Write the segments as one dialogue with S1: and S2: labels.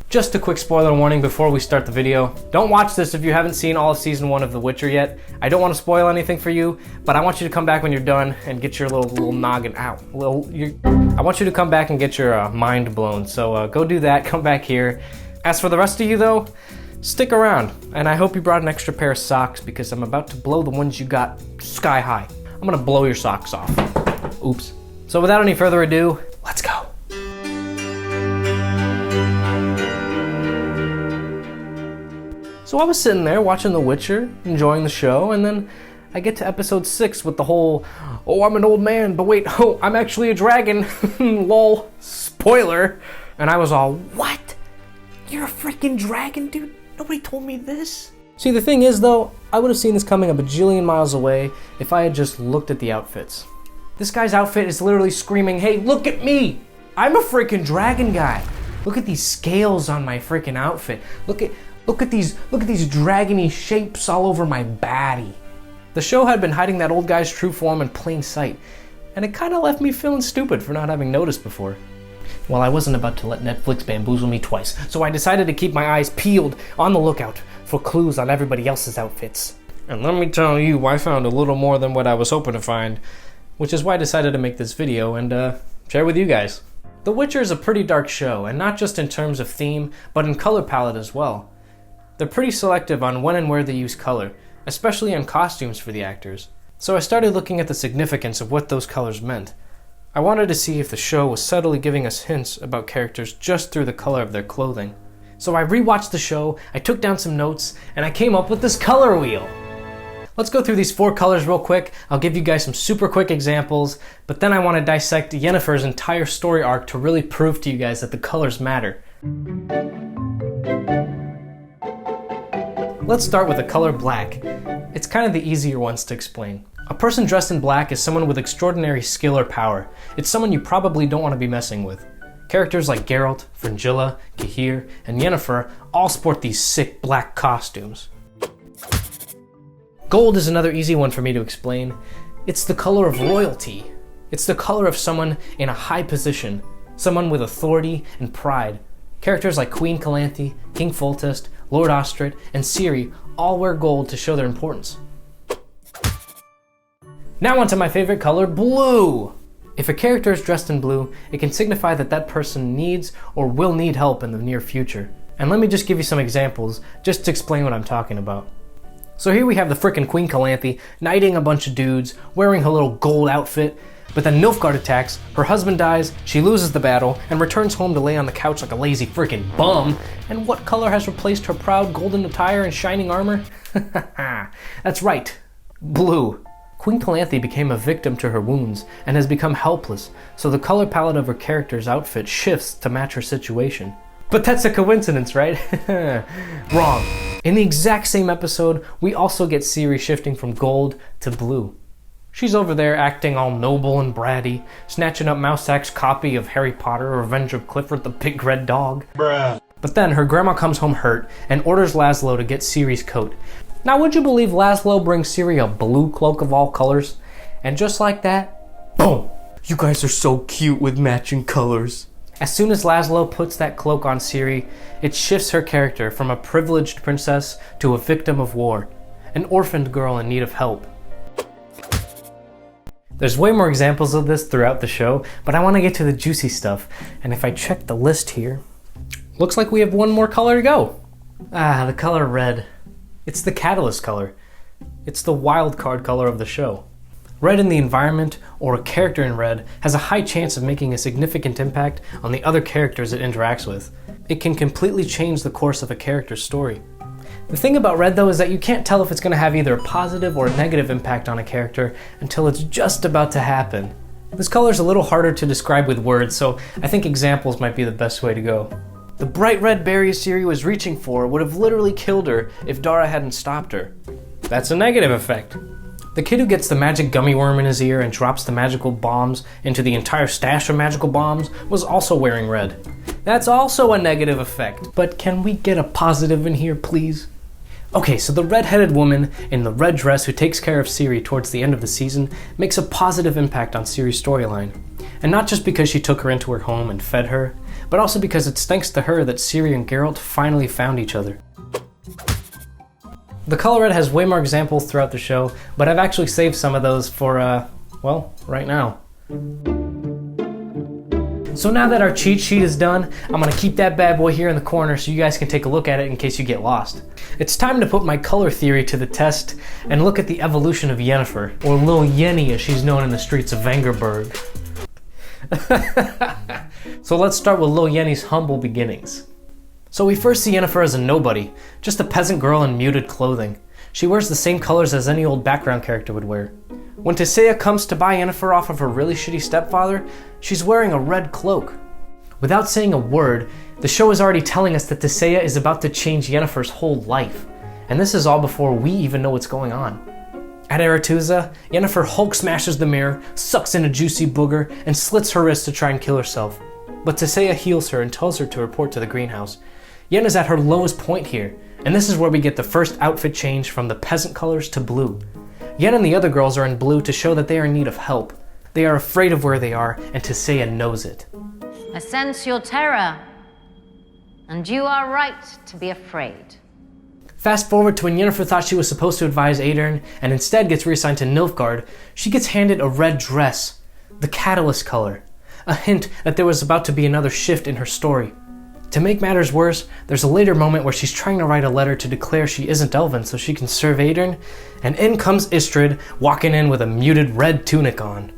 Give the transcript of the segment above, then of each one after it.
S1: Just a quick spoiler warning before we start the video. Don't watch this if you haven't seen all of season 1 of The Witcher yet. I don't want to spoil anything for you, but I want you to come back when you're done and get your little noggin out. I want you to come back and get your mind blown. So go do that, come back here. As for the rest of you though, stick around. And I hope you brought an extra pair of socks because I'm about to blow the ones you got sky high. I'm gonna blow your socks off. Oops. So without any further ado, let's go. So I was sitting there watching The Witcher, enjoying the show, and then I get to episode 6 with the whole, oh, I'm an old man, but wait, oh, I'm actually a dragon, lol, spoiler. And I was all, what? You're a freaking dragon, dude? Nobody told me this. See, the thing is though, I would have seen this coming a bajillion miles away if I had just looked at the outfits. This guy's outfit is literally screaming, hey, look at me! I'm a freaking dragon guy. Look at these scales on my freaking outfit. Look at these dragony shapes all over my baddie. The show had been hiding that old guy's true form in plain sight, and it kind of left me feeling stupid for not having noticed before. Well, I wasn't about to let Netflix bamboozle me twice, so I decided to keep my eyes peeled on the lookout for clues on everybody else's outfits. And let me tell you, I found a little more than what I was hoping to find, which is why I decided to make this video and share with you guys. The Witcher is a pretty dark show, and not just in terms of theme, but in color palette as well. They're pretty selective on when and where they use color, especially on costumes for the actors. So I started looking at the significance of what those colors meant. I wanted to see if the show was subtly giving us hints about characters just through the color of their clothing. So I rewatched the show, I took down some notes, and I came up with this color wheel. Let's go through these 4 colors real quick. I'll give you guys some super quick examples, but then I want to dissect Yennefer's entire story arc to really prove to you guys that the colors matter. Let's start with the color black. It's kind of the easier ones to explain. A person dressed in black is someone with extraordinary skill or power. It's someone you probably don't want to be messing with. Characters like Geralt, Fringilla, Cahir, and Yennefer all sport these sick black costumes. Gold is another easy one for me to explain. It's the color of royalty. It's the color of someone in a high position, someone with authority and pride. Characters like Queen Calanthe, King Foltest, Lord Ostrit, and Ciri all wear gold to show their importance. Now onto my favorite color, blue! If a character is dressed in blue, it can signify that that person needs or will need help in the near future. And let me just give you some examples, just to explain what I'm talking about. So here we have the frickin' Queen Calanthe knighting a bunch of dudes, wearing her little gold outfit, but then Nilfgaard attacks, her husband dies, she loses the battle, and returns home to lay on the couch like a lazy frickin' bum. And what color has replaced her proud golden attire and shining armor? That's right, blue. Queen Calanthe became a victim to her wounds and has become helpless, so the color palette of her character's outfit shifts to match her situation. But that's a coincidence, right? Wrong. In the exact same episode, we also get Ciri shifting from gold to blue. She's over there acting all noble and bratty, snatching up Mousesack's copy of Harry Potter, Revenge of Clifford the Big Red Dog. Bruh. But then her grandma comes home hurt and orders Laszlo to get Ciri's coat. Now would you believe Laszlo brings Ciri a blue cloak of all colors? And just like that, boom! You guys are so cute with matching colors. As soon as Laszlo puts that cloak on Ciri, it shifts her character from a privileged princess to a victim of war, an orphaned girl in need of help. There's way more examples of this throughout the show, but I want to get to the juicy stuff, and if I check the list here, looks like we have one more color to go. The color red. It's the catalyst color. It's the wild card color of the show. Red in the environment, or a character in red, has a high chance of making a significant impact on the other characters it interacts with. It can completely change the course of a character's story. The thing about red though is that you can't tell if it's going to have either a positive or a negative impact on a character until it's just about to happen. This color is a little harder to describe with words, so I think examples might be the best way to go. The bright red berry Ciri was reaching for would have literally killed her if Dara hadn't stopped her. That's a negative effect. The kid who gets the magic gummy worm in his ear and drops the magical bombs into the entire stash of magical bombs was also wearing red. That's also a negative effect. But can we get a positive in here, please? Okay, so the red-headed woman in the red dress who takes care of Ciri towards the end of the season makes a positive impact on Ciri's storyline. And not just because she took her into her home and fed her, but also because it's thanks to her that Ciri and Geralt finally found each other. The color red has way more examples throughout the show, but I've actually saved some of those for, well, right now. So now that our cheat sheet is done, I'm gonna keep that bad boy here in the corner so you guys can take a look at it in case you get lost. It's time to put my color theory to the test and look at the evolution of Yennefer, or Lil Yenny as she's known in the streets of Vengerberg. So let's start with Lil Yenny's humble beginnings. So we first see Yennefer as a nobody, just a peasant girl in muted clothing. She wears the same colors as any old background character would wear. When Tissaia comes to buy Yennefer off of her really shitty stepfather, she's wearing a red cloak. Without saying a word, the show is already telling us that Tissaia is about to change Yennefer's whole life. And this is all before we even know what's going on. At Aretuza, Yennefer Hulk smashes the mirror, sucks in a juicy booger, and slits her wrist to try and kill herself. But Tissaia heals her and tells her to report to the greenhouse. Yen is at her lowest point here, and this is where we get the first outfit change from the peasant colors to blue. Yen and the other girls are in blue to show that they are in need of help. They are afraid of where they are, and Tissaia knows it.
S2: I sense your terror, and you are right to be afraid.
S1: Fast forward to when Yennefer thought she was supposed to advise Aedirn, and instead gets reassigned to Nilfgaard, she gets handed a red dress, the catalyst color, a hint that there was about to be another shift in her story. To make matters worse, there's a later moment where she's trying to write a letter to declare she isn't Elven so she can serve Aedirn, and in comes Istrid, walking in with a muted red tunic on.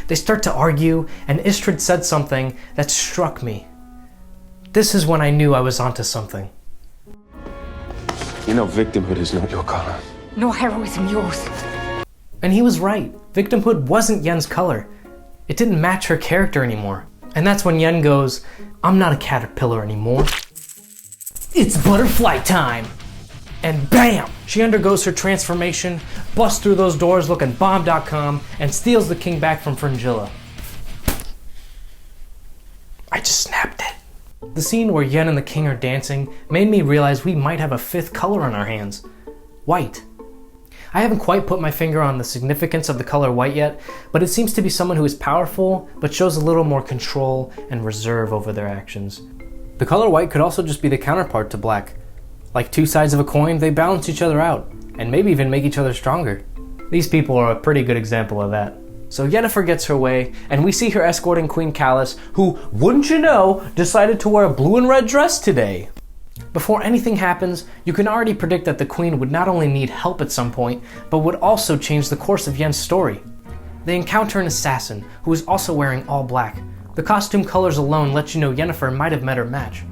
S1: They start to argue, and Istrid said something that struck me. This is when I knew I was onto something.
S3: You know, victimhood is not your color.
S4: No heroism yours.
S1: And he was right. Victimhood wasn't Yen's color. It didn't match her character anymore. And that's when Yen goes, I'm not a caterpillar anymore. It's butterfly time! And bam! She undergoes her transformation, busts through those doors looking bomb.com, and steals the king back from Fringilla. I just snapped it. The scene where Yen and the king are dancing made me realize we might have a fifth color on our hands. White. I haven't quite put my finger on the significance of the color white yet, but it seems to be someone who is powerful, but shows a little more control and reserve over their actions. The color white could also just be the counterpart to black. Like two sides of a coin, they balance each other out, and maybe even make each other stronger. These people are a pretty good example of that. So Yennefer gets her way, and we see her escorting Queen Callis, who, wouldn't you know, decided to wear a blue and red dress today. Before anything happens, you can already predict that the Queen would not only need help at some point, but would also change the course of Yen's story. They encounter an assassin, who is also wearing all black. The costume colors alone let you know Yennefer might have met her match.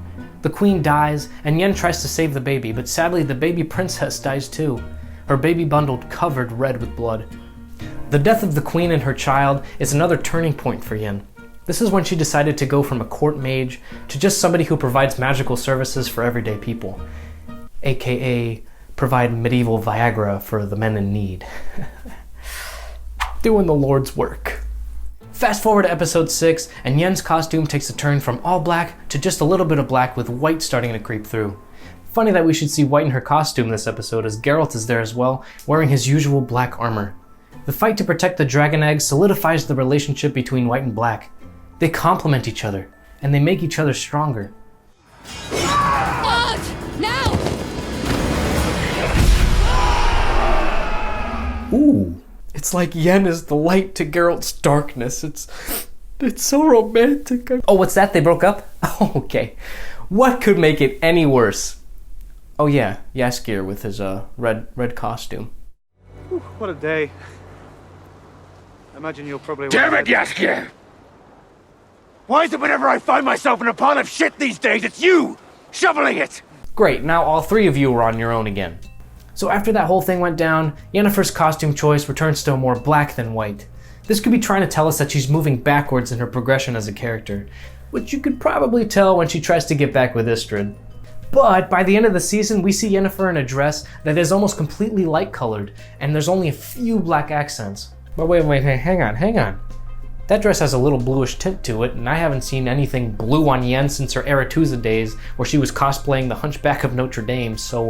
S1: The Queen dies, and Yen tries to save the baby, but sadly the baby princess dies too. Her baby bundle covered red with blood. The death of the Queen and her child is another turning point for Yen. This is when she decided to go from a court mage to just somebody who provides magical services for everyday people. AKA provide medieval Viagra for the men in need. Doing the Lord's work. Fast forward to episode 6, and Yen's costume takes a turn from all black to just a little bit of black with white starting to creep through. Funny that we should see white in her costume this episode, as Geralt is there as well, wearing his usual black armor. The fight to protect the dragon egg solidifies the relationship between white and black. They complement each other, and they make each other stronger.
S4: Out! Now!
S1: Ooh, it's like Yen is the light to Geralt's darkness. It's so romantic. Oh, what's that? They broke up? Oh, okay. What could make it any worse? Oh yeah, Jaskier with his red costume.
S5: Whew, what a day. I imagine you'll probably...
S3: Damn it, Jaskier! Why is it whenever I find myself in a pile of shit these days, it's you shoveling it?
S1: Great, now all three of you are on your own again. So after that whole thing went down, Yennefer's costume choice returns to more black than white. This could be trying to tell us that she's moving backwards in her progression as a character, which you could probably tell when she tries to get back with Istrid. But by the end of the season, we see Yennefer in a dress that is almost completely light-colored, and there's only a few black accents. But wait, hang on. That dress has a little bluish tint to it, and I haven't seen anything blue on Yen since her Aretuza days, where she was cosplaying the Hunchback of Notre Dame, so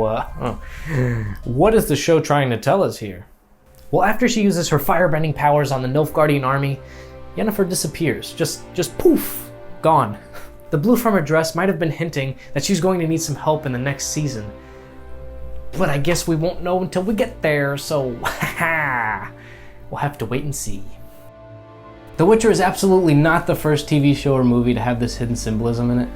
S1: what is the show trying to tell us here? Well, after she uses her firebending powers on the Nilfgaardian army, Yennefer disappears, just poof, gone. The blue from her dress might have been hinting that she's going to need some help in the next season. But I guess we won't know until we get there, so we'll have to wait and see. The Witcher is absolutely not the first TV show or movie to have this hidden symbolism in it,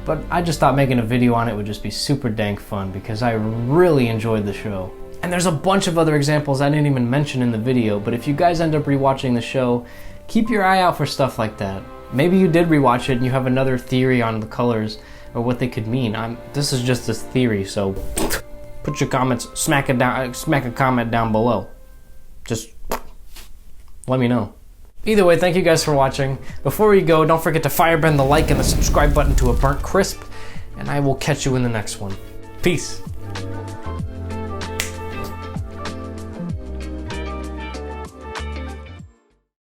S1: but I just thought making a video on it would just be super dank fun because I really enjoyed the show. And there's a bunch of other examples I didn't even mention in the video, but if you guys end up rewatching the show, keep your eye out for stuff like that. Maybe you did rewatch it and you have another theory on the colors or what they could mean. This is just a theory, so put your comments, smack a comment down below. Just let me know. Either way, thank you guys for watching. Before we go, don't forget to firebend the like and the subscribe button to a burnt crisp, and I will catch you in the next one. Peace.